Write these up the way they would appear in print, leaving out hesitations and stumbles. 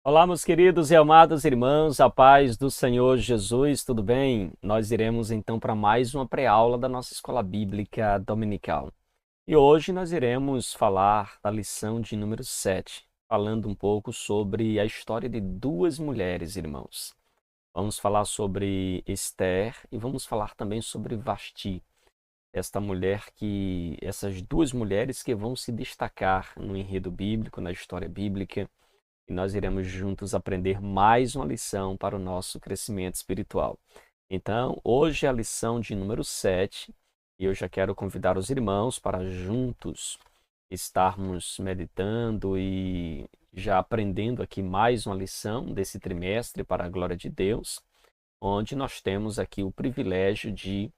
Olá, meus queridos e amados irmãos, a paz do Senhor Jesus, tudo bem? Nós iremos então para mais uma pré-aula da nossa escola bíblica dominical. E hoje nós iremos falar da lição de número 7, falando um pouco sobre a história de duas mulheres, irmãos. Vamos falar sobre Esther e vamos falar também sobre Vasti, essas duas mulheres que vão se destacar no enredo bíblico, na história bíblica, e nós iremos juntos aprender mais uma lição para o nosso crescimento espiritual. Então, hoje é a lição de número 7 e eu já quero convidar os irmãos para juntos estarmos meditando e já aprendendo aqui mais uma lição desse trimestre para a glória de Deus, onde nós temos aqui o privilégio de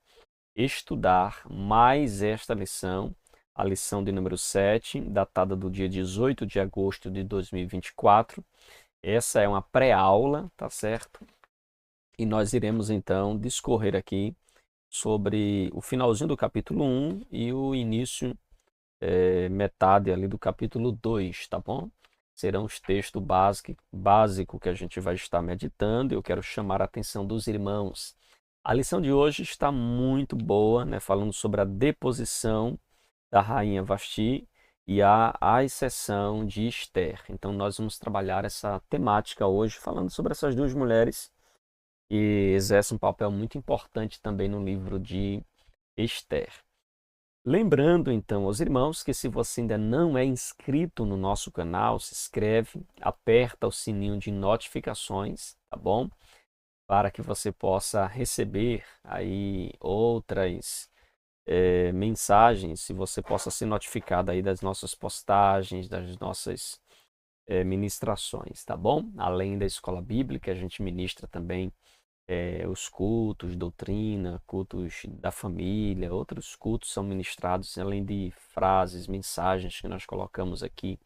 estudar mais esta lição, a lição de número 7, datada do dia 18 de agosto de 2024. Essa é uma pré-aula, tá certo? E nós iremos então discorrer aqui sobre o finalzinho do capítulo 1 e o início, metade ali do capítulo 2, tá bom? Serão os textos básicos que a gente vai estar meditando. Eu quero chamar a atenção dos irmãos. A lição de hoje está muito boa, né? Falando sobre a deposição da rainha Vasti e a exceção de Esther. Então nós vamos trabalhar essa temática hoje, falando sobre essas duas mulheres que exercem um papel muito importante também no livro de Esther. Lembrando então aos irmãos que se você ainda não é inscrito no nosso canal, se inscreve, aperta o sininho de notificações, tá bom? Para que você possa receber aí outras mensagens, se você possa ser notificado aí das nossas postagens, das nossas ministrações, tá bom? Além da escola bíblica, a gente ministra também os cultos, doutrina, cultos da família, outros cultos são ministrados, além de frases, mensagens que nós colocamos aqui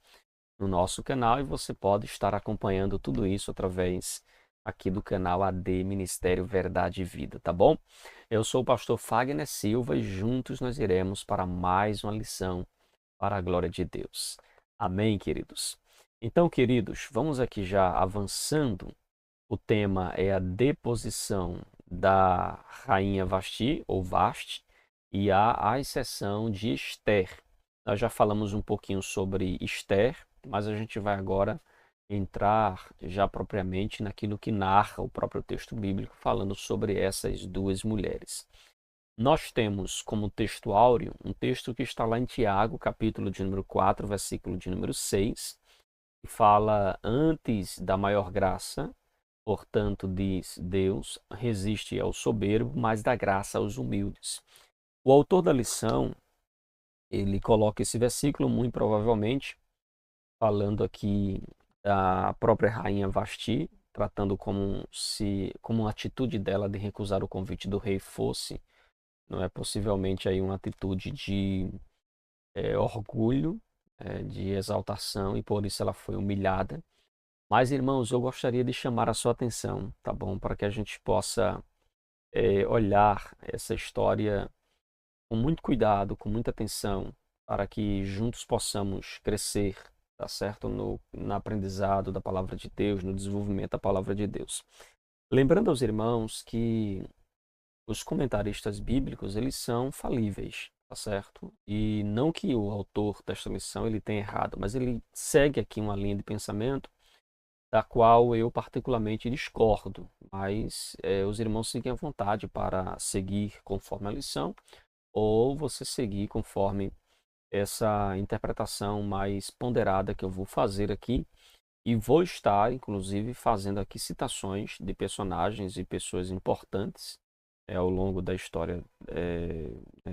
no nosso canal, e você pode estar acompanhando tudo isso através aqui do canal AD Ministério Verdade e Vida, tá bom? Eu sou o pastor Fagner Silva e juntos nós iremos para mais uma lição para a glória de Deus. Amém, queridos? Então, queridos, vamos aqui já avançando. O tema é a deposição da rainha Vasti, ou Vasti, e a exceção de Esther. Nós já falamos um pouquinho sobre Esther, mas a gente vai agora entrar já propriamente naquilo que narra o próprio texto bíblico, falando sobre essas duas mulheres. Nós temos como texto áureo um texto que está lá em Tiago, capítulo de número 4, versículo de número 6, que fala: antes da maior graça, portanto, diz Deus, resiste ao soberbo, mas dá graça aos humildes. O autor da lição, ele coloca esse versículo muito provavelmente falando aqui da própria rainha Vasti, tratando como uma atitude dela de recusar o convite do rei fosse, não é, possivelmente aí uma atitude de orgulho, de exaltação, e por isso ela foi humilhada. Mas, irmãos, eu gostaria de chamar a sua atenção, tá bom? Para que a gente possa olhar essa história com muito cuidado, com muita atenção, para que juntos possamos crescer, tá certo? No aprendizado da palavra de Deus, no desenvolvimento da palavra de Deus. Lembrando aos irmãos que os comentaristas bíblicos, eles são falíveis, tá certo? E não que o autor desta lição ele tenha errado, mas ele segue aqui uma linha de pensamento da qual eu particularmente discordo, mas os irmãos fiquem à vontade para seguir conforme a lição, ou você seguir conforme essa interpretação mais ponderada que eu vou fazer aqui, e vou estar, inclusive, fazendo aqui citações de personagens e pessoas importantes ao longo da história,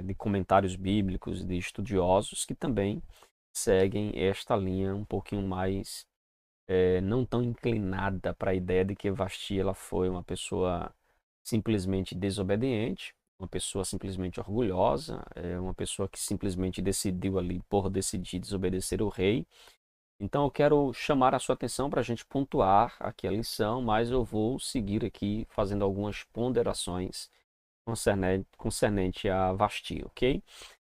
de comentários bíblicos, de estudiosos que também seguem esta linha um pouquinho mais não tão inclinada para a ideia de que Vasti ela foi uma pessoa simplesmente desobediente, uma pessoa simplesmente orgulhosa, uma pessoa que simplesmente decidiu ali por decidir desobedecer o rei. Então eu quero chamar a sua atenção para a gente pontuar aqui a lição, mas eu vou seguir aqui fazendo algumas ponderações concernente a Vasti, ok?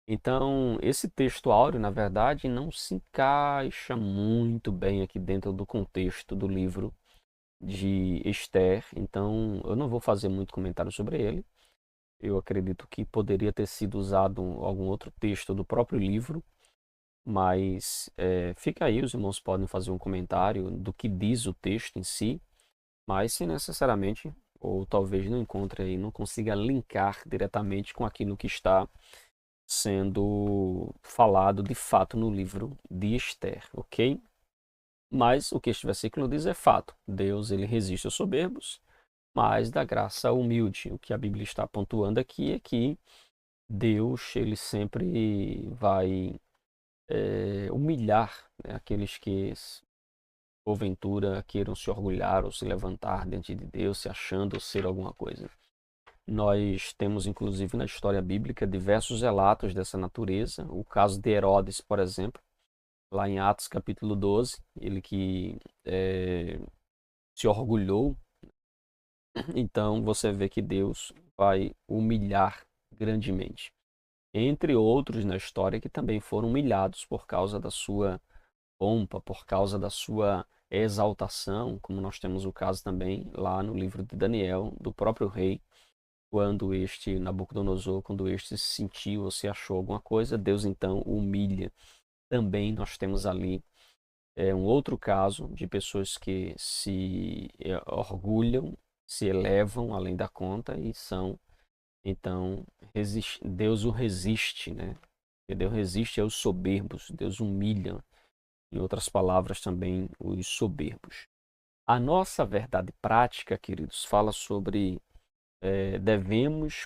Então, esse texto áureo, na verdade, não se encaixa muito bem aqui dentro do contexto do livro de Esther. Então, eu não vou fazer muito comentário sobre ele. Eu acredito que poderia ter sido usado algum outro texto do próprio livro, mas fica aí, os irmãos podem fazer um comentário do que diz o texto em si, mas sem necessariamente, ou talvez não encontre aí, não consiga linkar diretamente com aquilo que está sendo falado de fato no livro de Esther, ok? Mas o que este versículo diz é fato. Deus, ele resiste aos soberbos, mas dá graça ao humilde. O que a Bíblia está pontuando aqui é que Deus, ele sempre vai humilhar, né, aqueles que porventura queiram se orgulhar ou se levantar diante de Deus, se achando ser alguma coisa. Nós temos, inclusive, na história bíblica, diversos relatos dessa natureza. O caso de Herodes, por exemplo, lá em Atos capítulo 12, ele que se orgulhou. Então, você vê que Deus vai humilhar grandemente. Entre outros na história que também foram humilhados por causa da sua pompa, por causa da sua exaltação, como nós temos o caso também lá no livro de Daniel, do próprio rei, quando este Nabucodonosor, quando este se sentiu ou se achou alguma coisa, Deus então o humilha. Também nós temos ali um outro caso de pessoas que se orgulham, se elevam além da conta e são, então, Deus o resiste, né? Porque Deus resiste aos soberbos, Deus humilha, em outras palavras também, os soberbos. A nossa verdade prática, queridos, fala sobre devemos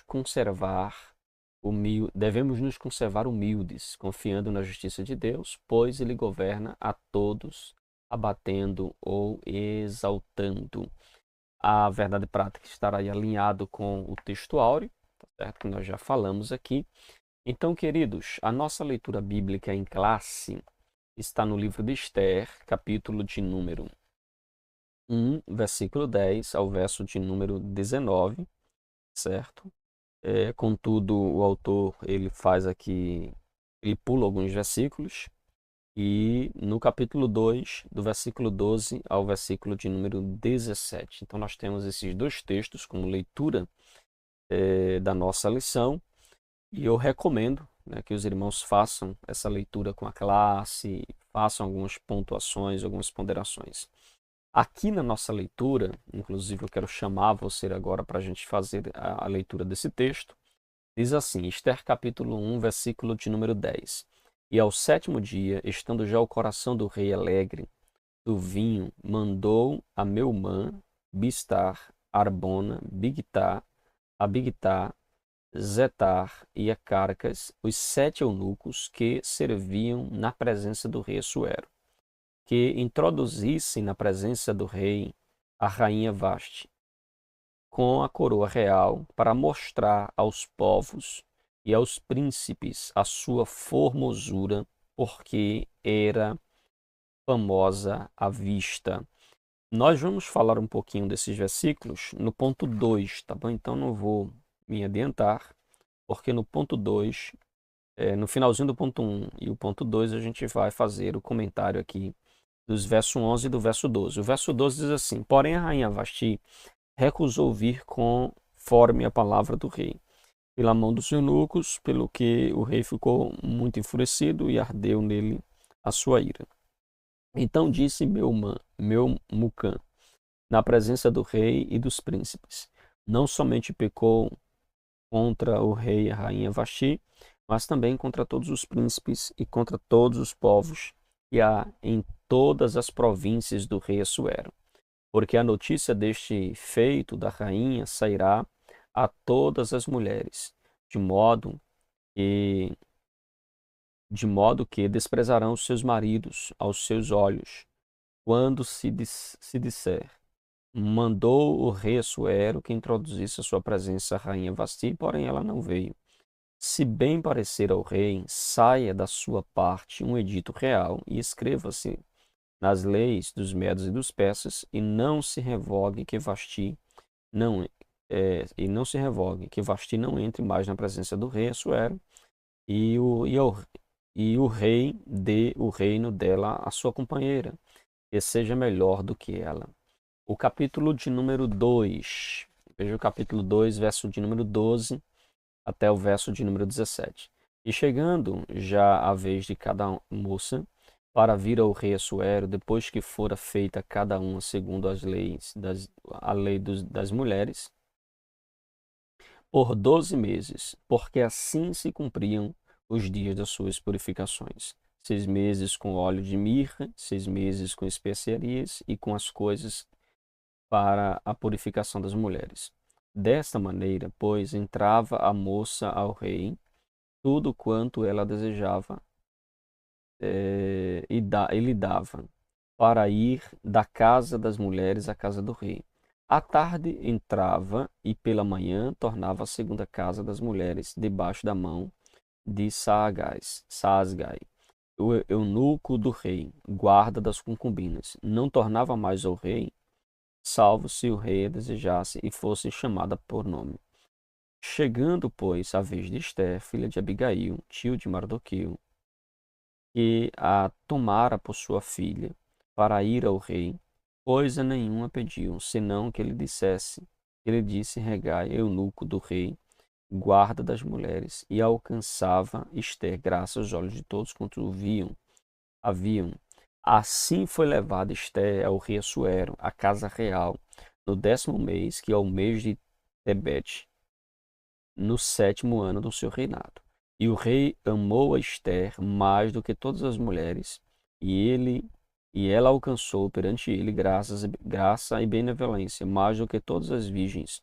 nos conservar humildes, confiando na justiça de Deus, pois Ele governa a todos, abatendo ou exaltando. A verdade prática estará aí alinhado com o texto áureo, tá certo? Que nós já falamos aqui. Então, queridos, a nossa leitura bíblica em classe está no livro de Esther, capítulo de número 1, versículo 10 ao verso de número 19, certo? Contudo, o autor ele faz aqui, ele pula alguns versículos, e no capítulo 2, do versículo 12 ao versículo de número 17. Então, nós temos esses dois textos como leitura da nossa lição, e eu recomendo, né, que os irmãos façam essa leitura com a classe, façam algumas pontuações, algumas ponderações. Aqui na nossa leitura, inclusive eu quero chamar você agora para a gente fazer a leitura desse texto. Diz assim, Esther capítulo 1, versículo de número 10. E ao sétimo dia, estando já o coração do rei alegre do vinho, mandou a Meumã, Bistar, Arbona, Bigtá, Abigtá, Zetar e a Carcas, os 7 eunucos que serviam na presença do rei Assuero, que introduzissem na presença do rei a rainha Vaste, com a coroa real, para mostrar aos povos e aos príncipes a sua formosura, porque era famosa à vista. Nós vamos falar um pouquinho desses versículos no ponto 2, tá bom? Então não vou me adiantar, porque no ponto 2, no finalzinho do ponto 1 e o ponto 2, a gente vai fazer o comentário aqui dos verso 11 e do verso 12. O verso 12 diz assim: Porém a rainha Vasti recusou vir conforme a palavra do rei, pela mão dos eunucos, pelo que o rei ficou muito enfurecido e ardeu nele a sua ira. Então disse Meumucã, na presença do rei e dos príncipes: Não somente pecou contra o rei e a rainha Vasti, mas também contra todos os príncipes e contra todos os povos que há em todas as províncias do rei Assuero. Porque a notícia deste feito da rainha sairá a todas as mulheres, de que, de modo que desprezarão os seus maridos aos seus olhos, quando se disser, mandou o rei Assuero que introduzisse a sua presença a rainha Vasti, porém ela não veio. Se bem parecer ao rei, saia da sua parte um edito real e escreva-se nas leis dos medos e dos persas, e não se revogue que Vasti não entre mais na presença do rei Assuero, e o rei dê o reino dela à sua companheira, que seja melhor do que ela. O capítulo de número 2, veja o capítulo 2, verso de número 12 até o verso de número 17. E chegando já a vez de cada moça para vir ao rei Assuero, depois que fora feita cada uma segundo as leis a lei das mulheres, por 12 meses, porque assim se cumpriam os dias das suas purificações. 6 meses com óleo de mirra, 6 meses com especiarias e com as coisas para a purificação das mulheres. Desta maneira, pois, entrava a moça ao rei, tudo quanto ela desejava, ele dava, para ir da casa das mulheres à casa do rei. À tarde entrava e pela manhã tornava à segunda casa das mulheres, debaixo da mão de Saasgai, o eunuco do rei, guarda das concubinas. Não tornava mais ao rei, salvo se o rei a desejasse e fosse chamada por nome. Chegando, pois, a vez de Esther, filha de Abigail, tio de Mardoqueu, que a tomara por sua filha, para ir ao rei, coisa nenhuma pediu, senão que ele disse Hegai, eunuco do rei, guarda das mulheres, e alcançava Esther, graças aos olhos de todos quanto o haviam. Assim foi levada Esther ao rei Assuero, à casa real, no 10º mês, que é o mês de Tebete, no 7º ano do seu reinado. E o rei amou a Esther mais do que todas as mulheres, e ela alcançou perante ele graça e benevolência mais do que todas as virgens.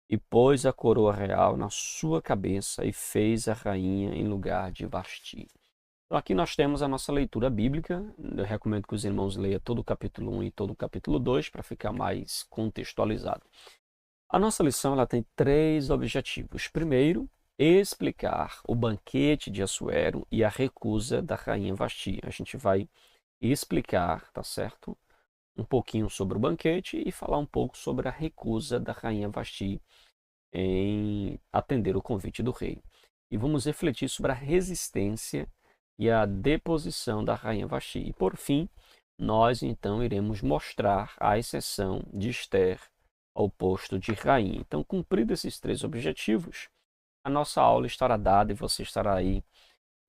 E pôs a coroa real na sua cabeça e fez a rainha em lugar de Vasti. Então aqui nós temos a nossa leitura bíblica. Eu recomendo que os irmãos leiam todo o capítulo 1 e todo o capítulo 2 para ficar mais contextualizado. A nossa lição ela tem 3 objetivos. Primeiro, explicar o banquete de Assuero e a recusa da rainha Vasti. A gente vai explicar, tá certo? Um pouquinho sobre o banquete e falar um pouco sobre a recusa da rainha Vasti em atender o convite do rei. E vamos refletir sobre a resistência e a deposição da rainha Vasti. E por fim, nós então iremos mostrar a exceção de Esther ao posto de rainha. Então, cumpridos esses 3 objetivos, a nossa aula estará dada e você estará aí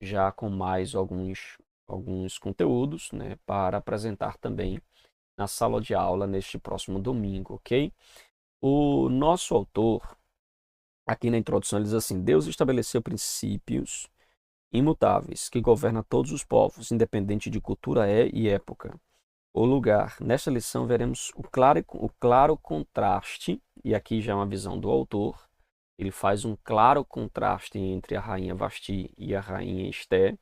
já com mais alguns conteúdos, né, para apresentar também na sala de aula neste próximo domingo, ok? O nosso autor, aqui na introdução, ele diz assim: Deus estabeleceu princípios imutáveis que governam todos os povos, independente de cultura e época ou lugar. Nesta lição veremos o claro contraste, e aqui já é uma visão do autor, ele faz um claro contraste entre a rainha Vasti e a rainha Esther.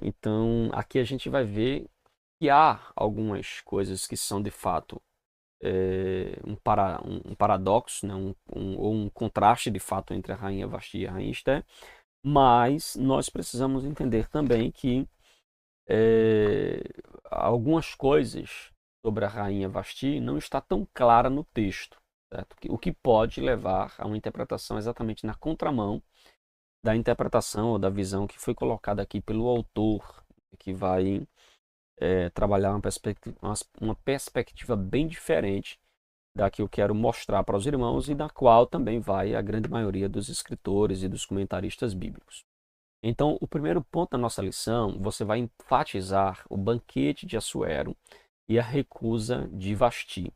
Então, aqui a gente vai ver que há algumas coisas que são de fato um paradoxo, né? Ou um contraste de fato entre a rainha Vasti e a rainha Esther, mas nós precisamos entender também que algumas coisas sobre a rainha Vasti não está tão clara no texto, certo? O que pode levar a uma interpretação exatamente na contramão da interpretação ou da visão que foi colocada aqui pelo autor, que vai trabalhar uma perspectiva bem diferente da que eu quero mostrar para os irmãos e da qual também vai a grande maioria dos escritores e dos comentaristas bíblicos. Então, o primeiro ponto da nossa lição, você vai enfatizar o banquete de Assuero e a recusa de Vasti.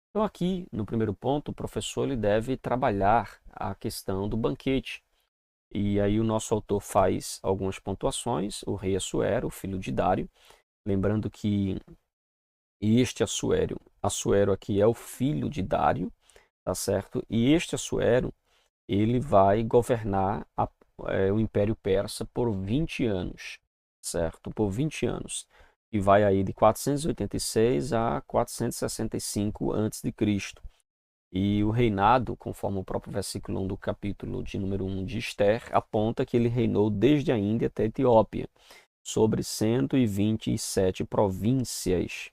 Então, aqui, no primeiro ponto, o professor ele deve trabalhar a questão do banquete. E aí o nosso autor faz algumas pontuações, o rei Assuero, o filho de Dário, lembrando que este Assuero aqui é o filho de Dário, tá certo? E este Assuero, ele vai governar o Império Persa por 20 anos, certo? Por 20 anos. E vai aí de 486 a 465 a.C. E o reinado, conforme o próprio versículo 1 do capítulo de número 1 de Esther, aponta que ele reinou desde a Índia até a Etiópia, sobre 127 províncias.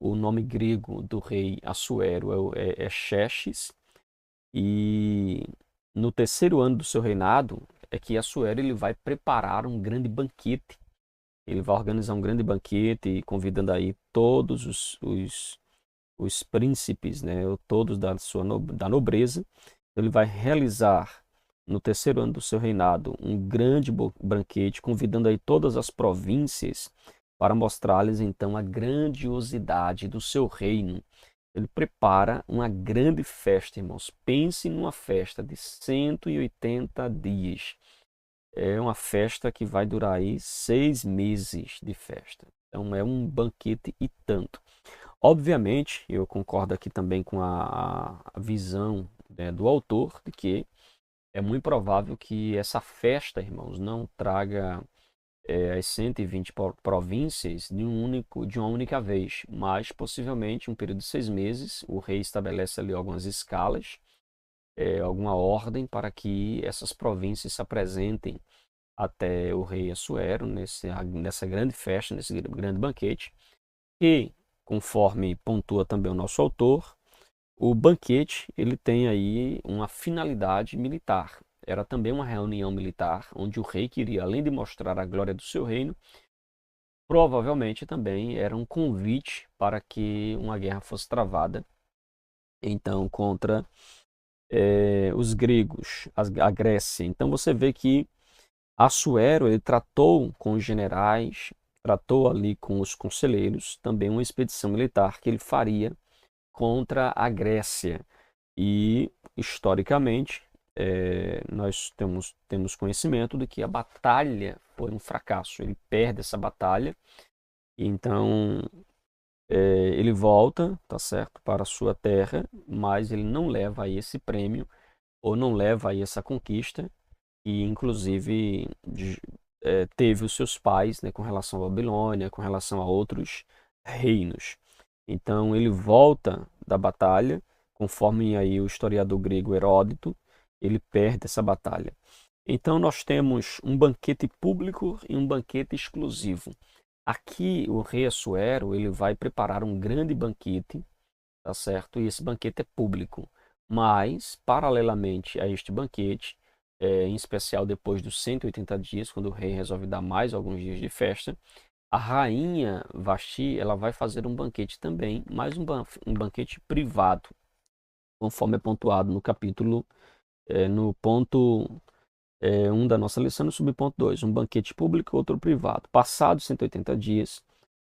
O nome grego do rei Assuero é Xerxes, e no terceiro ano do seu reinado, é que Assuero ele vai preparar um grande banquete. Ele vai organizar um grande banquete, convidando aí todos os príncipes, né, ou todos da nobreza. Ele vai realizar no terceiro ano do seu reinado um grande banquete, convidando aí todas as províncias para mostrar-lhes então a grandiosidade do seu reino. Ele prepara uma grande festa, irmãos. Pense numa festa de 180 dias. É uma festa que vai durar aí 6 meses de festa. Então é um banquete e tanto. Obviamente, eu concordo aqui também com a visão, né, do autor, de que é muito provável que essa festa, irmãos, não traga as 120 províncias de uma única vez, mas possivelmente um período de 6 meses, o rei estabelece ali algumas escalas, alguma ordem para que essas províncias se apresentem até o rei Assuero, nessa grande festa, nesse grande banquete. E, conforme pontua também o nosso autor, o banquete ele tem aí uma finalidade militar. Era também uma reunião militar, onde o rei queria, além de mostrar a glória do seu reino, provavelmente também era um convite para que uma guerra fosse travada, então, contra os gregos, a Grécia. Então você vê que Assuero ele tratou com os generais, tratou ali com os conselheiros, também uma expedição militar que ele faria contra a Grécia. E, historicamente, nós temos conhecimento de que a batalha foi um fracasso. Ele perde essa batalha, então ele volta, tá certo, para a sua terra, mas ele não leva aí esse prêmio, ou não leva aí essa conquista, e inclusive teve os seus pais, né, com relação à Babilônia, com relação a outros reinos. Então ele volta da batalha, conforme aí o historiador grego Heródoto, ele perde essa batalha. Então nós temos um banquete público e um banquete exclusivo. Aqui o rei Assuero ele vai preparar um grande banquete, tá certo? E esse banquete é público. Mas, paralelamente a este banquete, em especial depois dos 180 dias, quando o rei resolve dar mais alguns dias de festa, a rainha Vasti ela vai fazer um banquete também, mas um banquete privado, conforme é pontuado no capítulo, no ponto 1 da nossa lição, no subponto 2, um banquete público e outro privado. Passados 180 dias,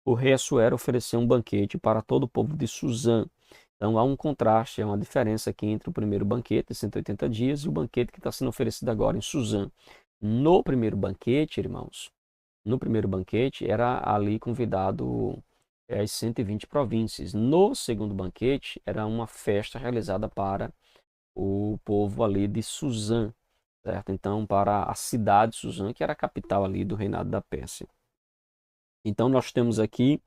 o rei Assuero ofereceu um banquete para todo o povo de Suzã. Então há um contraste, há uma diferença aqui entre o primeiro banquete de 180 dias e o banquete que está sendo oferecido agora em Suzã. No primeiro banquete, irmãos, no primeiro banquete era ali convidado as 120 províncias. No segundo banquete era uma festa realizada para o povo ali de Suzã, certo? Então para a cidade de Suzã, que era a capital ali do reinado da Pérsia. Então nós temos aqui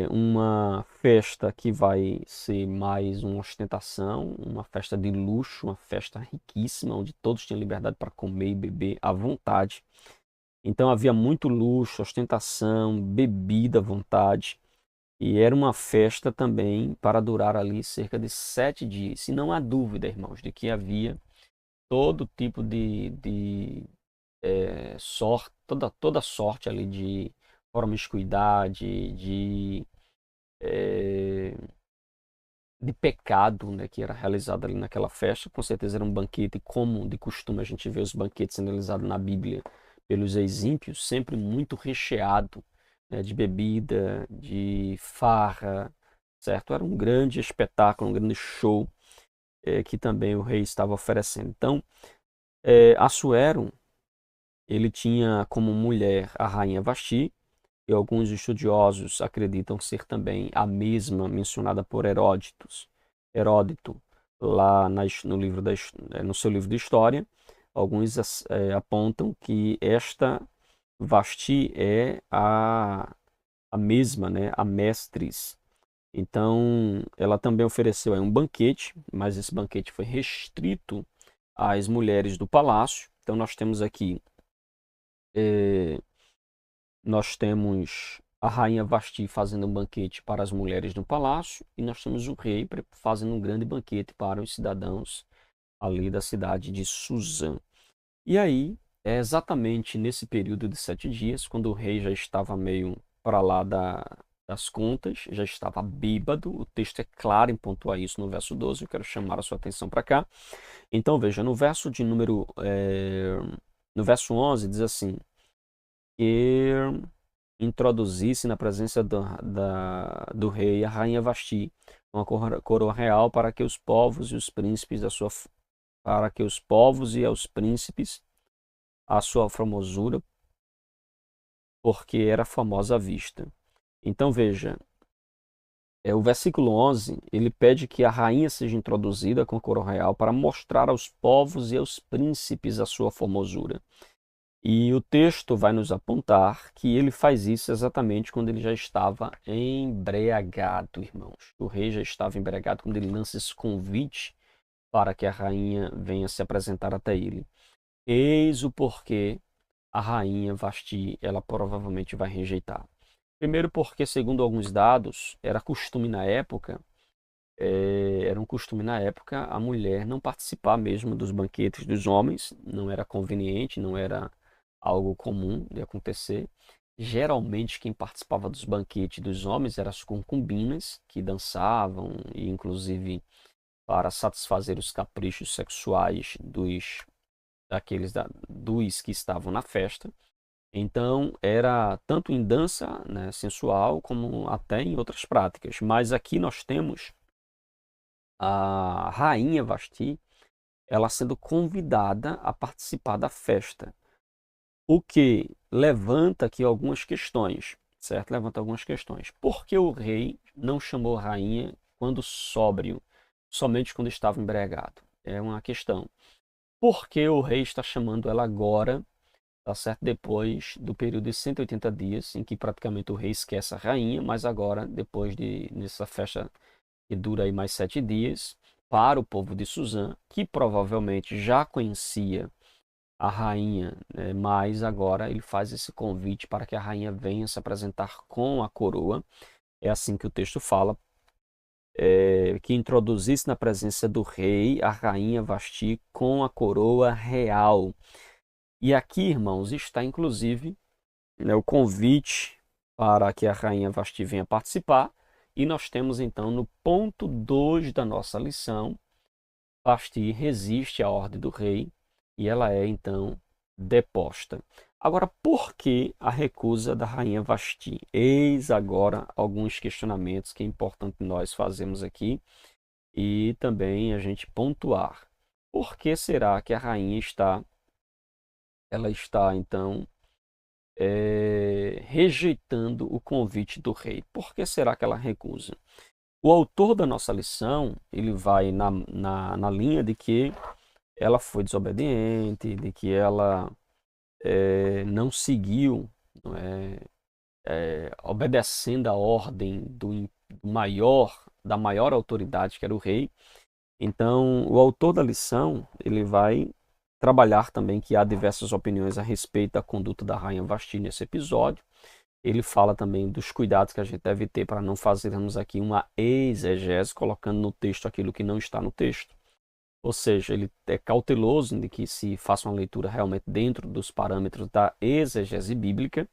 uma festa que vai ser mais uma ostentação, uma festa de luxo, uma festa riquíssima, onde todos tinham liberdade para comer e beber à vontade. Então havia muito luxo, ostentação, bebida à vontade. E era uma festa também para durar ali cerca de 7 dias. E não há dúvida, irmãos, de que havia todo tipo de sorte, toda sorte ali de promiscuidade, eh, de pecado, né, que era realizado ali naquela festa. Com certeza era um banquete, como de costume a gente vê os banquetes sendo realizados na Bíblia pelos ex-ímpios, sempre muito recheado, né, de bebida, de farra, certo? Era um grande espetáculo, um grande show que também o rei estava oferecendo. Então, Assuero, ele tinha como mulher a rainha Vasti, e alguns estudiosos acreditam ser também a mesma mencionada por Heródoto, lá no livro no seu livro de história. Alguns apontam que esta Vasti é a mesma, né, a mestris. Então, ela também ofereceu aí um banquete, mas esse banquete foi restrito às mulheres do palácio. Então, eh, nós temos a rainha Vasti fazendo um banquete para as mulheres no palácio, e nós temos o rei fazendo um grande banquete para os cidadãos ali da cidade de Suzã. E aí, é exatamente nesse período de 7 dias, quando o rei já estava meio para lá das contas, já estava bêbado, o texto é claro em pontuar isso no verso 12, eu quero chamar a sua atenção para cá. Então veja, no verso 11 diz assim, que introduzisse na presença do rei a rainha Vasti, uma coroa real para que os povos e os príncipes para que os povos e aos príncipes a sua formosura, porque era famosa à vista. Então veja, o versículo 11, ele pede que a rainha seja introduzida com a coroa real para mostrar aos povos e aos príncipes a sua formosura. E o texto vai nos apontar que ele faz isso exatamente quando ele já estava embriagado, irmãos. O rei já estava embriagado quando ele lança esse convite para que a rainha venha se apresentar até ele. Eis o porquê a rainha Vasti, ela provavelmente vai rejeitar. Primeiro porque, segundo alguns dados, era um costume na época a mulher não participar mesmo dos banquetes dos homens, não era conveniente, não era algo comum de acontecer. Geralmente quem participava dos banquetes dos homens eram as concubinas, que dançavam e inclusive para satisfazer os caprichos sexuais dos que estavam na festa. Então, era tanto em dança, né, sensual, como até em outras práticas. Mas aqui nós temos a rainha Vasti, ela sendo convidada a participar da festa. O que levanta aqui algumas questões, certo? Levanta algumas questões. Por que o rei não chamou a rainha quando sóbrio, somente quando estava embriagado? É uma questão. Por que o rei está chamando ela agora, tá certo? Depois do período de 180 dias, em que praticamente o rei esquece a rainha, mas agora, nessa festa que dura aí mais 7 dias, para o povo de Suzã, que provavelmente já conhecia a rainha, né, mas agora ele faz esse convite para que a rainha venha se apresentar com a coroa. É assim que o texto fala, que introduzisse na presença do rei a rainha Vasti com a coroa real. E aqui, irmãos, está inclusive, né, o convite para que a rainha Vasti venha participar. E nós temos então no ponto 2 da nossa lição, Vasti resiste à ordem do rei e ela é então deposta. Agora, por que a recusa da rainha Vasti? Eis agora alguns questionamentos que é importante nós fazermos aqui e também a gente pontuar. Por que será que a rainha ela está então rejeitando o convite do rei? Por que será que ela recusa? O autor da nossa lição, ele vai na linha de que ela foi desobediente, de que ela não seguiu, não é, obedecendo a ordem da maior autoridade, que era o rei. Então, o autor da lição, ele vai trabalhar também que há diversas opiniões a respeito da conduta da rainha Vasti nesse episódio. Ele fala também dos cuidados que a gente deve ter para não fazermos aqui uma exegese, colocando no texto aquilo que não está no texto. Ou seja, ele é cauteloso de que se faça uma leitura realmente dentro dos parâmetros da exegese bíblica,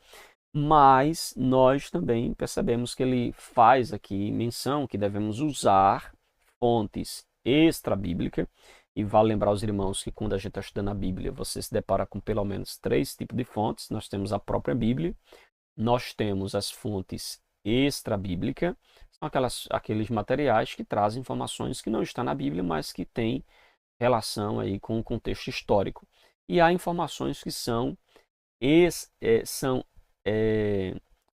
mas nós também percebemos que ele faz aqui menção que devemos usar fontes extra-bíblicas, e vale lembrar aos irmãos que quando a gente está estudando a Bíblia, você se depara com pelo menos 3 tipos de fontes. Nós temos a própria Bíblia, nós temos as fontes extra-bíblicas, são aqueles materiais que trazem informações que não estão na Bíblia, mas que têm relação aí com o contexto histórico. E há informações que são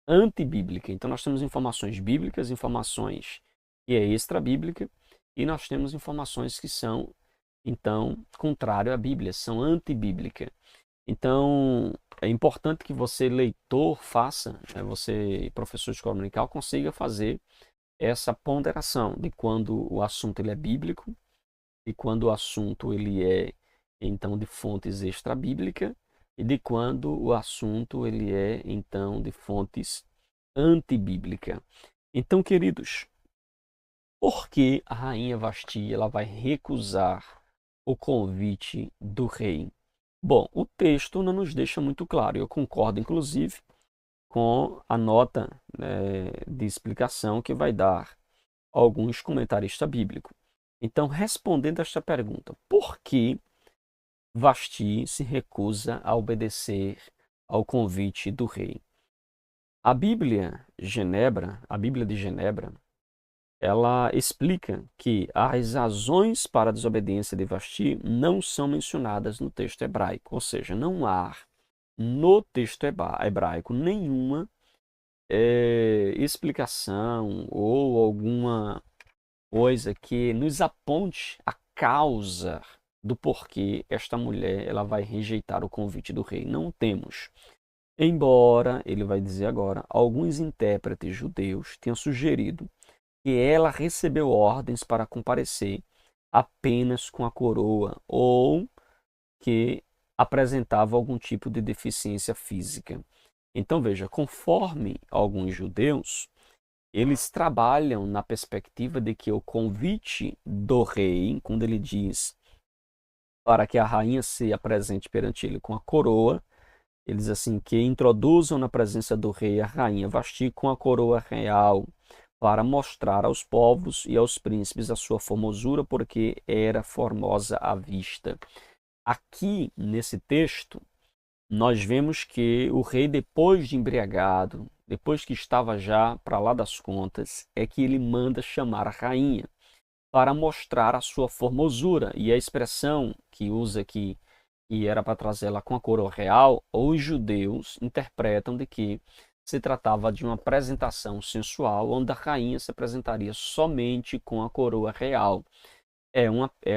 antibíblicas. Então nós temos informações bíblicas, informações que é extra-bíblica, e nós temos informações que são, então, contrário à Bíblia, são antibíblicas. Então, é importante que você, leitor, faça, né, você, professor de escola dominical, consiga fazer essa ponderação de quando o assunto ele é bíblico e quando o assunto ele é, então, de fontes extra-bíblicas e de quando o assunto ele é, então, de fontes antibíblicas. Então, queridos, por que a rainha Vasti ela vai recusar o convite do rei? Bom, o texto não nos deixa muito claro. Eu concordo, inclusive, com a nota, de explicação que vai dar alguns comentaristas bíblicos. Então, respondendo esta pergunta, por que Vasti se recusa a obedecer ao convite do rei? A Bíblia de Genebra, ela explica que as razões para a desobediência de Vasti não são mencionadas no texto hebraico, ou seja, não há no texto hebraico nenhuma explicação ou alguma coisa que nos aponte a causa do porquê esta mulher ela vai rejeitar o convite do rei. Não temos. Embora, ele vai dizer agora, alguns intérpretes judeus tenham sugerido que ela recebeu ordens para comparecer apenas com a coroa ou que apresentava algum tipo de deficiência física. Então veja, conforme alguns judeus, eles trabalham na perspectiva de que o convite do rei, quando ele diz para que a rainha se apresente perante ele com a coroa, eles assim que introduzam na presença do rei a rainha Vasti com a coroa real para mostrar aos povos e aos príncipes a sua formosura, porque era formosa à vista. Aqui, nesse texto, nós vemos que o rei, depois de embriagado, depois que estava já para lá das contas, é que ele manda chamar a rainha para mostrar a sua formosura. E a expressão que usa aqui, e era para trazê-la com a coroa real, os judeus interpretam de que se tratava de uma apresentação sensual, onde a rainha se apresentaria somente com a coroa real. É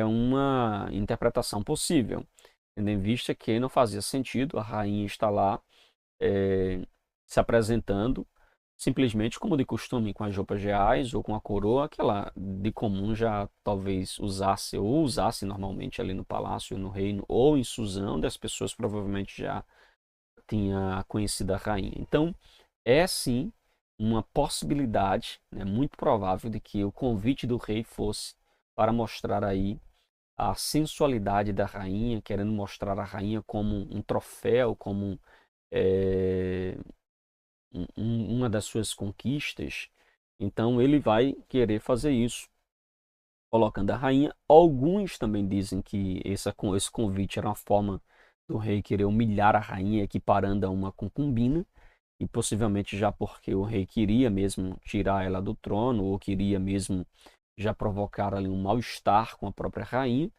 uma interpretação possível, tendo em vista que não fazia sentido a rainha estar lá se apresentando simplesmente como de costume, com as roupas reais ou com a coroa, que ela de comum já talvez usasse ou usasse normalmente ali no palácio, no reino, ou em Suzã, onde as pessoas provavelmente já tinham conhecido a rainha. Então, é sim uma possibilidade, né, muito provável, de que o convite do rei fosse para mostrar aí a sensualidade da rainha, querendo mostrar a rainha como um troféu, como é, uma das suas conquistas. Então ele vai querer fazer isso, colocando a rainha. Alguns também dizem que esse convite era uma forma do rei querer humilhar a rainha, equiparando a uma concubina, e possivelmente já porque o rei queria mesmo tirar ela do trono, ou queria mesmo já provocar ali um mal-estar com a própria rainha.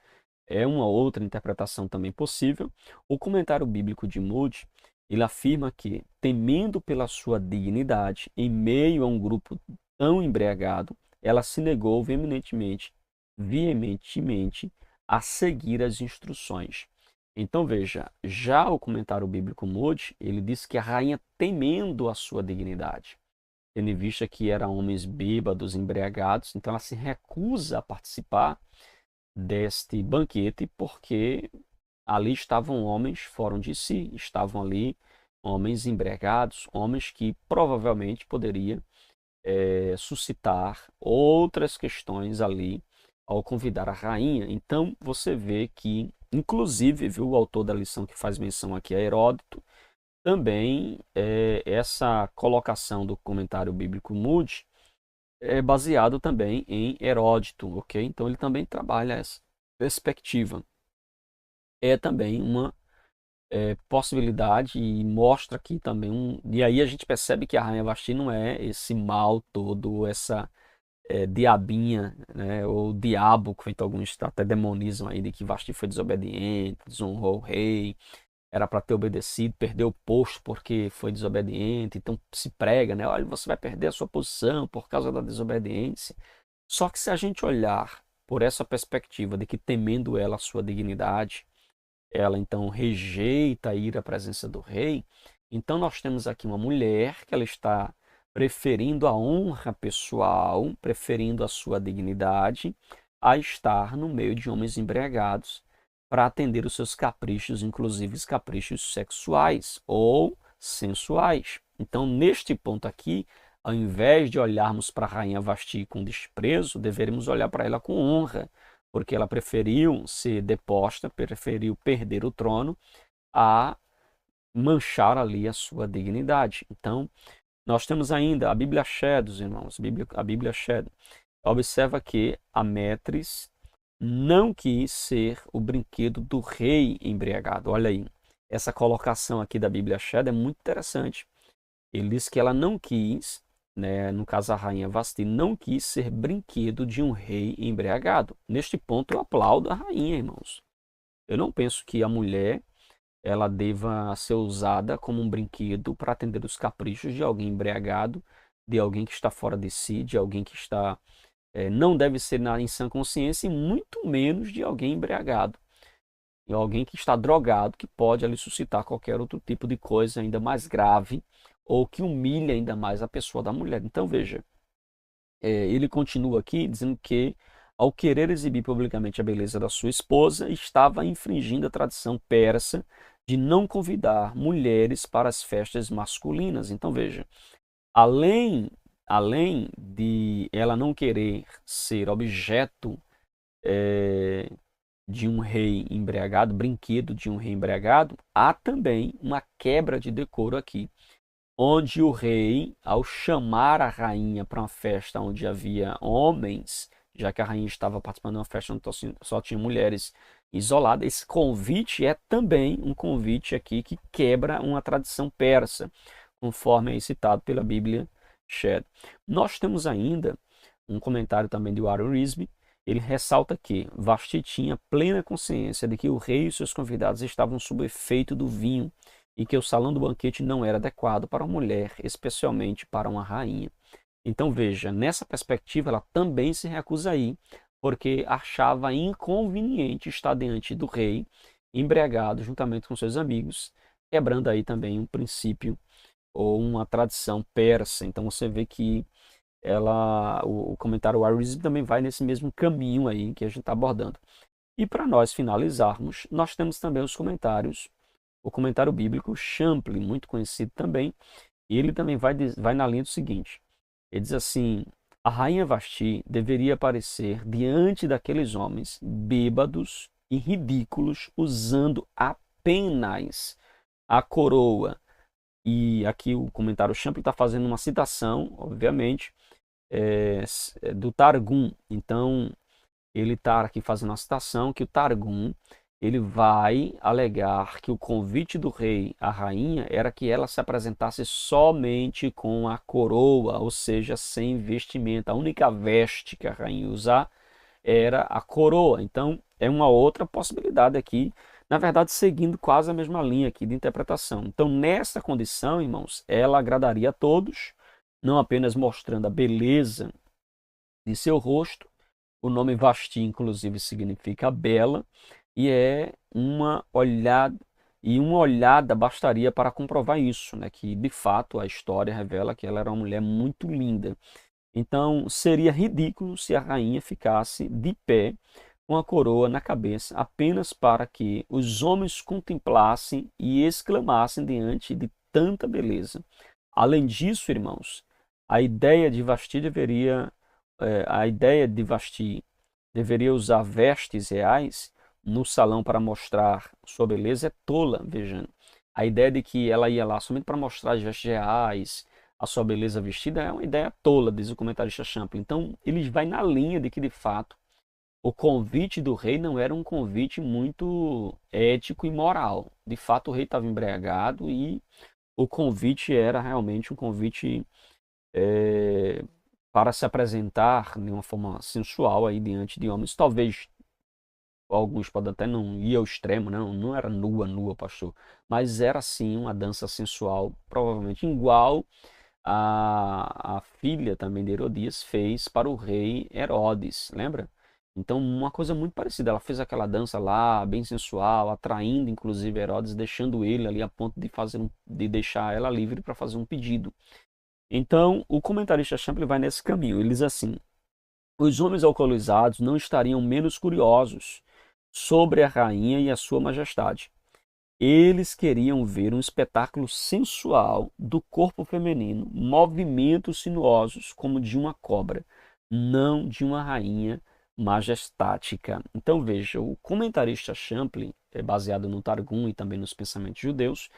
É uma outra interpretação também possível. O comentário bíblico de Moody, ele afirma que, temendo pela sua dignidade, em meio a um grupo tão embriagado, ela se negou veementemente a seguir as instruções. Então veja, já o comentário bíblico Moody, ele diz que a rainha, temendo a sua dignidade, tendo em vista que eram homens bêbados, embriagados, então ela se recusa a participar deste banquete, porque ali estavam homens fora de si, estavam ali homens embriagados, homens que provavelmente poderiam suscitar outras questões ali ao convidar a rainha. Então você vê que, inclusive, viu, o autor da lição que faz menção aqui a Heródoto, também essa colocação do comentário bíblico Moody é baseado também em Heródoto, ok? Então ele também trabalha essa perspectiva. É também uma possibilidade e mostra aqui também E aí a gente percebe que a Rainha Vasti não é esse mal todo, essa diabinha, né? Ou diabo, que feito alguns até demonizam aí de que Vasti foi desobediente, desonrou o rei, era para ter obedecido, perdeu o posto porque foi desobediente. Então se prega, né? Olha, você vai perder a sua posição por causa da desobediência. Só que se a gente olhar por essa perspectiva de que temendo ela a sua dignidade, ela então rejeita ir à presença do rei, então nós temos aqui uma mulher que ela está preferindo a honra pessoal, preferindo a sua dignidade, a estar no meio de homens embriagados para atender os seus caprichos, inclusive os caprichos sexuais ou sensuais. Então, neste ponto aqui, ao invés de olharmos para a rainha Vasti com desprezo, deveríamos olhar para ela com honra, porque ela preferiu ser deposta, preferiu perder o trono a manchar ali a sua dignidade. Então, nós temos ainda a Bíblia Shadows, irmãos, a Bíblia Shadows. Observa que Amétris não quis ser o brinquedo do rei embriagado. Olha aí, essa colocação aqui da Bíblia Shadows é muito interessante. Ele diz que ela não quis, né, no caso a rainha Vasti, não quis ser brinquedo de um rei embriagado. Neste ponto eu aplaudo a rainha, irmãos. Eu não penso que a mulher ela deva ser usada como um brinquedo para atender os caprichos de alguém embriagado, de alguém que está fora de si, de alguém que está não deve ser em sã consciência e muito menos de alguém embriagado. E alguém que está drogado, que pode ali suscitar qualquer outro tipo de coisa ainda mais grave ou que humilha ainda mais a pessoa da mulher. Então veja, ele continua aqui dizendo que ao querer exibir publicamente a beleza da sua esposa, estava infringindo a tradição persa de não convidar mulheres para as festas masculinas. Então veja, além de ela não querer ser objeto de um rei embriagado, brinquedo de um rei embriagado, há também uma quebra de decoro aqui, onde o rei, ao chamar a rainha para uma festa onde havia homens, já que a rainha estava participando de uma festa onde só tinha mulheres isoladas, esse convite é também um convite aqui que quebra uma tradição persa, conforme é citado pela Bíblia Shadows. Nós temos ainda um comentário também de Warren Wiersbe. Ele ressalta que Vasti tinha plena consciência de que o rei e seus convidados estavam sob o efeito do vinho e que o salão do banquete não era adequado para uma mulher, especialmente para uma rainha. Então veja, nessa perspectiva ela também se recusa a ir, porque achava inconveniente estar diante do rei, embriagado juntamente com seus amigos, quebrando aí também um princípio ou uma tradição persa. Então você vê que o comentário Warren também vai nesse mesmo caminho aí que a gente está abordando. E para nós finalizarmos, nós temos também os comentários, o comentário bíblico Champlin, muito conhecido também, e ele também vai na linha do seguinte, ele diz assim, a rainha Vasti deveria aparecer diante daqueles homens bêbados e ridículos, usando apenas a coroa. E aqui o comentário Champlin está fazendo uma citação, obviamente, do Targum. Então, ele está aqui fazendo uma citação que o Targum ele vai alegar que o convite do rei à rainha era que ela se apresentasse somente com a coroa, ou seja, sem vestimenta. A única veste que a rainha ia usar era a coroa. Então, é uma outra possibilidade aqui, na verdade, seguindo quase a mesma linha aqui de interpretação. Então, nessa condição, irmãos, ela agradaria a todos, não apenas mostrando a beleza de seu rosto. O nome Vasti, inclusive, significa bela, e uma olhada bastaria para comprovar isso, né? Que de fato a história revela que ela era uma mulher muito linda. Então seria ridículo se a rainha ficasse de pé com a coroa na cabeça apenas para que os homens contemplassem e exclamassem diante de tanta beleza. Além disso, irmãos, a ideia de Vasti deveria usar vestes reais no salão para mostrar sua beleza é tola, vejam. A ideia de que ela ia lá somente para mostrar as vestes reais, a sua beleza vestida, é uma ideia tola, diz o comentarista Champlin. Então, ele vai na linha de que, de fato, o convite do rei não era um convite muito ético e moral. De fato, o rei estava embriagado e o convite era realmente um convite para se apresentar de uma forma sensual aí diante de homens. Talvez alguns podem até não ir ao extremo, não era nua, pastor, mas era sim uma dança sensual, provavelmente igual a filha também de Herodias fez para o rei Herodes, lembra? Então, uma coisa muito parecida, ela fez aquela dança lá, bem sensual, atraindo inclusive Herodes, deixando ele ali a ponto de deixar ela livre para fazer um pedido. Então, o comentarista Champlin vai nesse caminho, ele diz assim, os homens alcoolizados não estariam menos curiosos sobre a rainha e a sua majestade. Eles queriam ver um espetáculo sensual do corpo feminino, movimentos sinuosos como de uma cobra, não de uma rainha majestática. Então veja, o comentarista Champlin, baseado no Targum e também nos pensamentos judeus,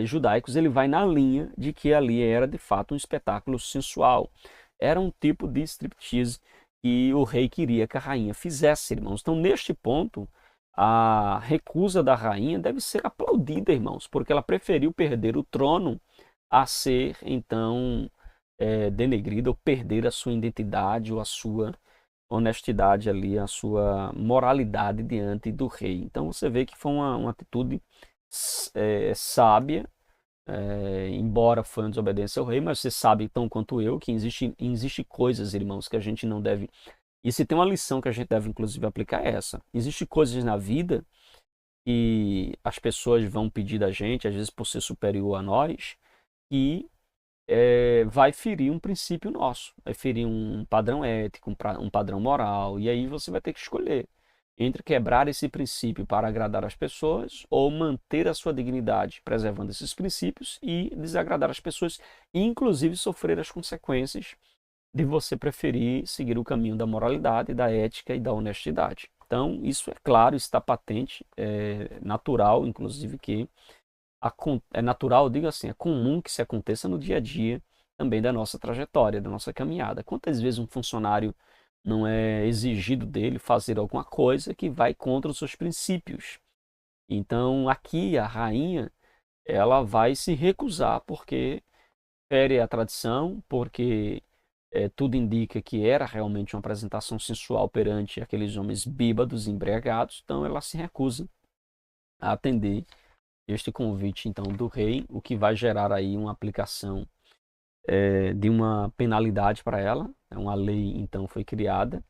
judaicos, ele vai na linha de que ali era de fato um espetáculo sensual. Era um tipo de striptease que o rei queria que a rainha fizesse, irmãos. Então, neste ponto, a recusa da rainha deve ser aplaudida, irmãos, porque ela preferiu perder o trono a ser, então, denegrida ou perder a sua identidade ou a sua honestidade ali, a sua moralidade diante do rei. Então, você vê que foi uma atitude sábia, embora foi uma desobediência ao rei, mas você sabe tão quanto eu que existe coisas, irmãos, que a gente não deve. E se tem uma lição que a gente deve, inclusive, aplicar é essa. Existem coisas na vida que as pessoas vão pedir da gente, às vezes por ser superior a nós, e vai ferir um princípio nosso, vai ferir um padrão ético, um padrão moral, e aí você vai ter que escolher entre quebrar esse princípio para agradar as pessoas ou manter a sua dignidade preservando esses princípios e desagradar as pessoas, e inclusive sofrer as consequências de você preferir seguir o caminho da moralidade, da ética e da honestidade. Então, isso é claro, está patente, é natural, inclusive, que é natural, digo assim, é comum que isso aconteça no dia a dia também da nossa trajetória, da nossa caminhada. Quantas vezes um funcionário não é exigido dele fazer alguma coisa que vai contra os seus princípios? Então, aqui a rainha, ela vai se recusar porque fere a tradição, porque tudo indica que era realmente uma apresentação sensual perante aqueles homens bêbados, embriagados, então ela se recusa a atender este convite então do rei, o que vai gerar aí uma aplicação de uma penalidade para ela. Uma lei então foi criada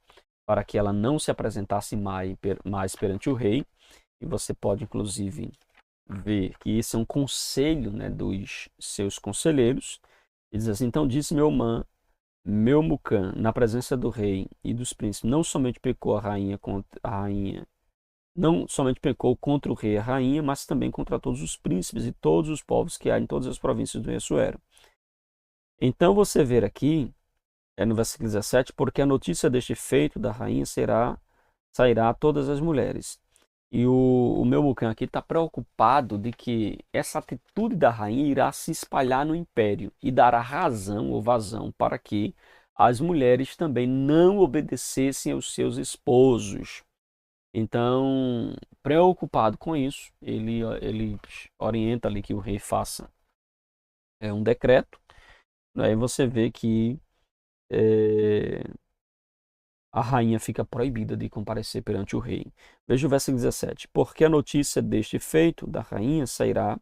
para que ela não se apresentasse mais perante o rei, e você pode inclusive ver que esse é um conselho, né, dos seus conselheiros. Ele diz assim: então disse meu Mucã, na presença do rei e dos príncipes, não somente pecou não somente pecou contra o rei e a rainha, mas também contra todos os príncipes e todos os povos que há em todas as províncias do Ressuero. Então você vê aqui, no versículo 17, porque a notícia deste feito da rainha sairá a todas as mulheres. E o meu Mucã aqui está preocupado de que essa atitude da rainha irá se espalhar no império e dará razão ou vazão para que as mulheres também não obedecessem aos seus esposos. Então, preocupado com isso, ele orienta ali que o rei faça um decreto. Aí você vê que a rainha fica proibida de comparecer perante o rei. Veja o versículo 17. Porque a notícia deste feito da rainha sairá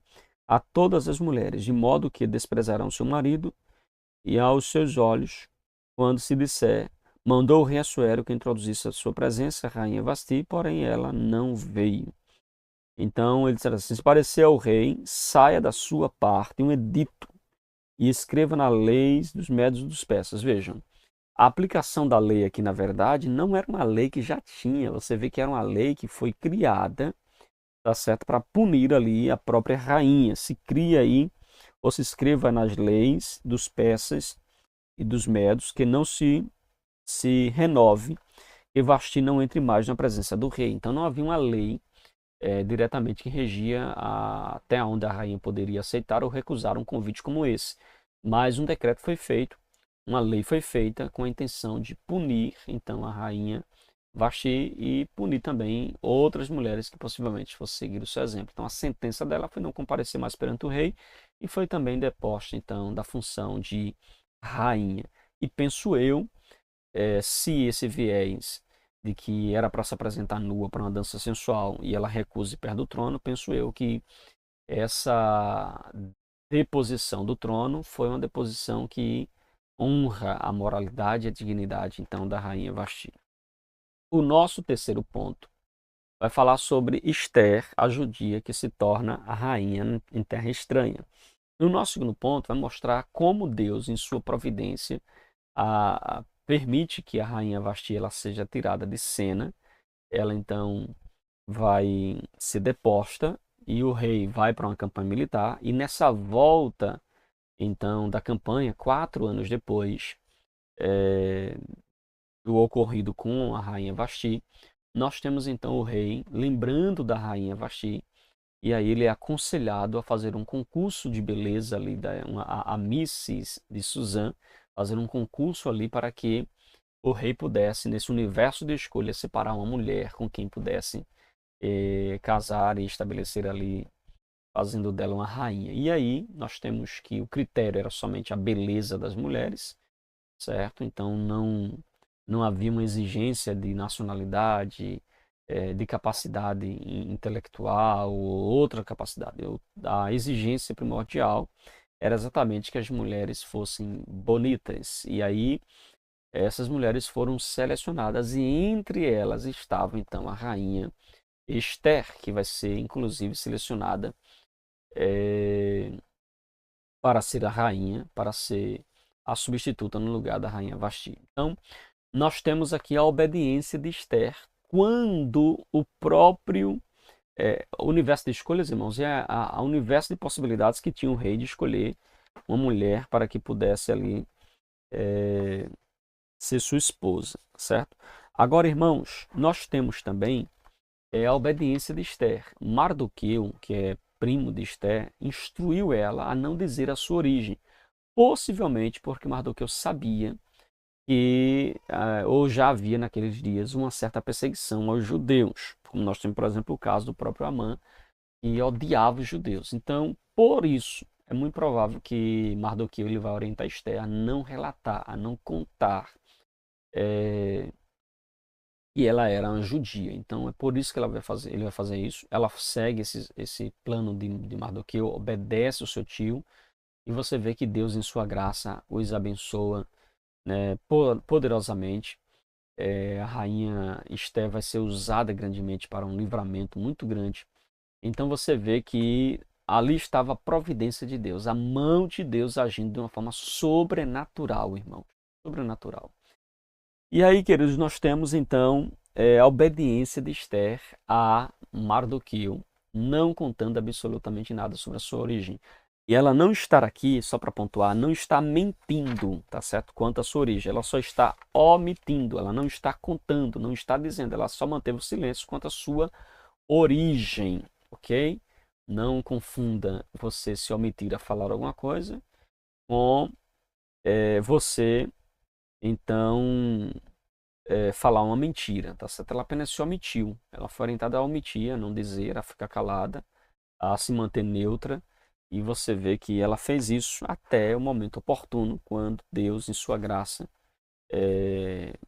a todas as mulheres, de modo que desprezarão seu marido e aos seus olhos, quando se disser, mandou o rei Assuero que introduzisse a sua presença, a rainha Vasti, porém ela não veio. Então ele disse assim: se parecer ao rei, saia da sua parte um edito e escreva na lei dos médios e dos persas. Vejam, a aplicação da lei aqui, na verdade, não era uma lei que já tinha. Você vê que era uma lei que foi criada, tá certo, para punir ali a própria rainha. Se cria aí, ou se escreva nas leis dos persas e dos medos, que não se renove, e Vasti não entre mais na presença do rei. Então não havia uma lei diretamente que regia até onde a rainha poderia aceitar ou recusar um convite como esse. Mas um decreto foi feito, uma lei foi feita com a intenção de punir então a rainha Vasti e punir também outras mulheres que possivelmente fossem seguir o seu exemplo. Então a sentença dela foi não comparecer mais perante o rei e foi também deposta então da função de rainha. E penso eu, se esse viés de que era para se apresentar nua para uma dança sensual e ela recusa e perde o trono, penso eu que essa deposição do trono foi uma deposição que honra a moralidade e a dignidade então da rainha Vasti. O nosso terceiro ponto vai falar sobre Esther, a judia que se torna a rainha em terra estranha. No nosso segundo ponto vai mostrar como Deus, em sua providência, permite que a rainha Vasti ela seja tirada de cena. Ela então vai ser deposta e o rei vai para uma campanha militar. E nessa volta então da campanha, 4 anos depois, o ocorrido com a rainha Vasti, nós temos então o rei lembrando da rainha Vasti, e aí ele é aconselhado a fazer um concurso de beleza ali, a Misses de Suzã, fazer um concurso ali para que o rei pudesse, nesse universo de escolha, separar uma mulher com quem pudesse casar e estabelecer ali, fazendo dela uma rainha. E aí nós temos que o critério era somente a beleza das mulheres, certo? Então não havia uma exigência de nacionalidade, de capacidade intelectual ou outra capacidade. A exigência primordial era exatamente que as mulheres fossem bonitas. E aí essas mulheres foram selecionadas e entre elas estava então a rainha Esther, que vai ser inclusive selecionada para ser a rainha, para ser a substituta no lugar da rainha Vasti. Então, nós temos aqui a obediência de Esther quando o próprio universo de escolhas, irmãos, é a universo de possibilidades que tinha o rei de escolher uma mulher para que pudesse ali ser sua esposa, certo? Agora, irmãos, nós temos também a obediência de Esther. Mardoqueu, que é primo de Esther, instruiu ela a não dizer a sua origem, possivelmente porque Mardoqueu sabia que ou já havia naqueles dias uma certa perseguição aos judeus, como nós temos, por exemplo, o caso do próprio Amã, que odiava os judeus. Então, por isso, é muito provável que Mardoqueu ele vai orientar Esther a não relatar, a não contar que ela era uma judia. Então, é por isso que ele vai fazer isso. Ela segue esse plano de Mardoqueu, obedece o seu tio, e você vê que Deus, em sua graça, os abençoa, né, poderosamente. A rainha Esther vai ser usada grandemente para um livramento muito grande. Então você vê que ali estava a providência de Deus, a mão de Deus agindo de uma forma sobrenatural, irmão. Sobrenatural. E aí, queridos, nós temos então a obediência de Esther a Mardoqueu, não contando absolutamente nada sobre a sua origem. E ela não estar aqui, só para pontuar, não está mentindo, tá certo? Quanto à sua origem. Ela só está omitindo, ela não está contando, não está dizendo, ela só manteve o silêncio quanto à sua origem, ok? Não confunda você se omitir a falar alguma coisa com você, então, falar uma mentira, tá certo? Ela apenas se omitiu. Ela foi orientada a omitir, a não dizer, a ficar calada, a se manter neutra. E você vê que ela fez isso até o momento oportuno, quando Deus, em sua graça,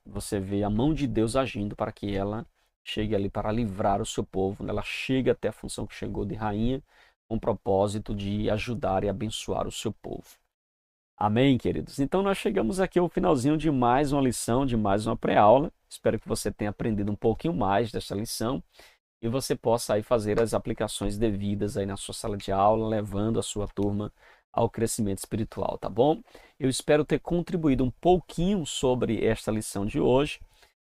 você vê a mão de Deus agindo para que ela chegue ali para livrar o seu povo. Ela chega até a função que chegou de rainha, com o propósito de ajudar e abençoar o seu povo. Amém, queridos? Então nós chegamos aqui ao finalzinho de mais uma lição, de mais uma pré-aula. Espero que você tenha aprendido um pouquinho mais dessa lição e você possa aí fazer as aplicações devidas aí na sua sala de aula, levando a sua turma ao crescimento espiritual, tá bom? Eu espero ter contribuído um pouquinho sobre esta lição de hoje.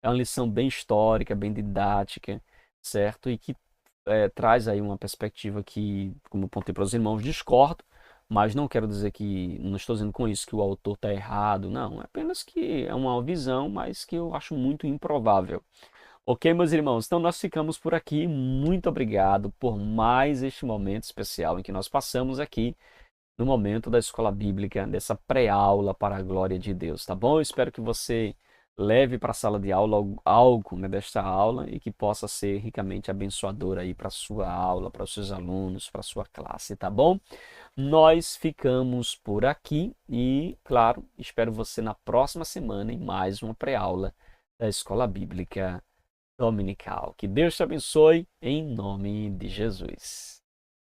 É uma lição bem histórica, bem didática, certo? E que traz aí uma perspectiva que, como eu pontei para os irmãos, discordo, mas não quero dizer que, não estou dizendo com isso que o autor está errado, não. É apenas que é uma visão, mas que eu acho muito improvável. Ok, meus irmãos? Então nós ficamos por aqui. Muito obrigado por mais este momento especial em que nós passamos aqui no momento da Escola Bíblica, dessa pré-aula para a glória de Deus, tá bom? Eu espero que você leve para a sala de aula algo, né, desta aula e que possa ser ricamente abençoador aí para a sua aula, para os seus alunos, para a sua classe, tá bom? Nós ficamos por aqui e, claro, espero você na próxima semana em mais uma pré-aula da Escola Bíblica Dominical. Que Deus te abençoe em nome de Jesus.